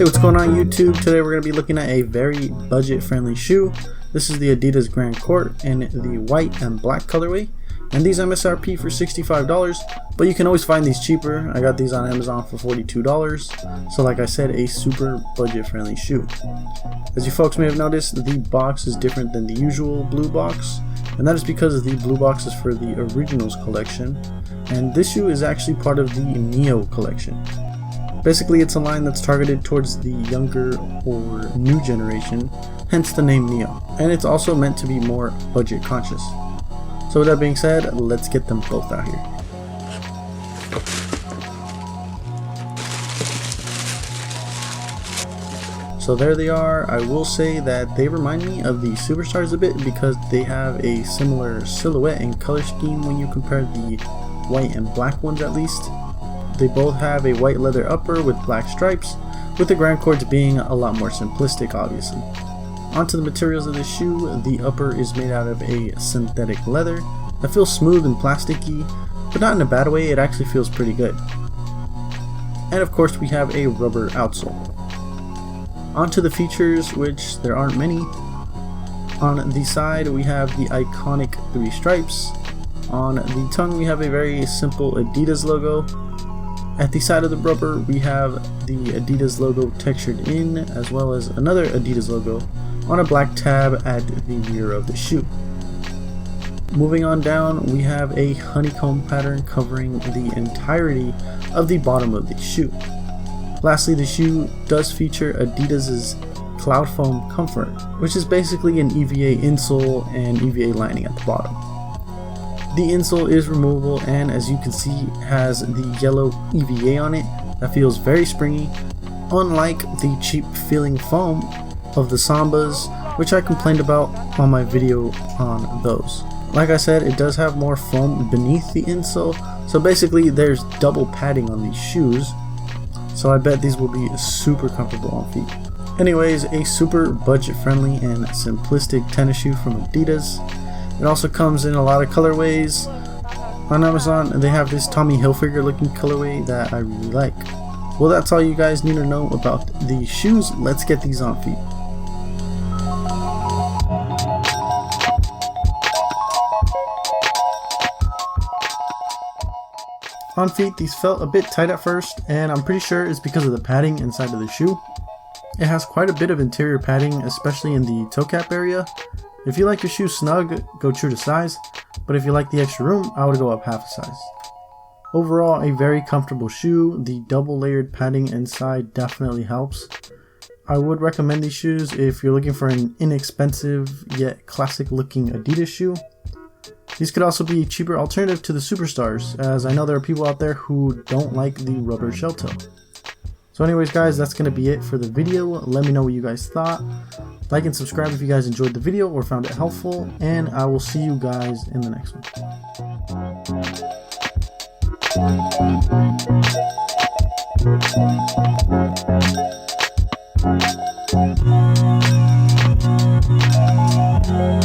Hey, what's going on YouTube? Today we're going to be looking at a very budget friendly shoe. This is the Adidas Grand Court in the white and black colorway, and these MSRP for $65, but you can always find these cheaper. I got these on Amazon for $42, so like I said, a super budget friendly shoe. As you folks may have noticed, the box is different than the usual blue box, and that is because the blue box is for the Originals collection, and this shoe is actually part of the Neo collection. Basically, it's a line that's targeted towards the younger or new generation, hence the name Neo, and it's also meant to be more budget conscious. So with that being said, let's get them both out here. So there they are. I will say that they remind me of the Superstars a bit because they have a similar silhouette and color scheme when you compare the white and black ones at least. They both have a white leather upper with black stripes, with the Grand Courts being a lot more simplistic obviously. Onto the materials of the shoe, the upper is made out of a synthetic leather that feels smooth and plasticky, but not in a bad way. It actually feels pretty good. And of course we have a rubber outsole. Onto the features, which there aren't many. On the side we have the iconic 3 stripes. On the tongue we have a very simple Adidas logo. At the side of the rubber we have the Adidas logo textured in, as well as another Adidas logo on a black tab at the rear of the shoe. Moving on down, we have a honeycomb pattern covering the entirety of the bottom of the shoe. Lastly, the shoe does feature Adidas's Cloud Foam Comfort, which is basically an EVA insole and EVA lining at the bottom. The insole is removable and, as you can see, has the yellow EVA on it that feels very springy, unlike the cheap feeling foam of the Sambas, which I complained about on my video on those. Like I said, it does have more foam beneath the insole, so basically there's double padding on these shoes, so I bet these will be super comfortable on feet. Anyways, a super budget friendly and simplistic tennis shoe from Adidas. It also comes in a lot of colorways. On Amazon they have this Tommy Hilfiger looking colorway that I really like. Well, that's all you guys need to know about these shoes. Let's get these on feet. On feet, these felt a bit tight at first, and I'm pretty sure it's because of the padding inside of the shoe. It has quite a bit of interior padding, especially in the toe cap area. If you like your shoe snug, go true to size, but if you like the extra room, I would go up half a size. Overall, a very comfortable shoe. The double layered padding inside definitely helps. I would recommend these shoes if you're looking for an inexpensive yet classic looking Adidas shoe. These could also be a cheaper alternative to the Superstars, as I know there are people out there who don't like the rubber shell toe. So anyways guys, that's going to be it for the video. Let me know what you guys thought. Like and subscribe if you guys enjoyed the video or found it helpful, and I will see you guys in the next one.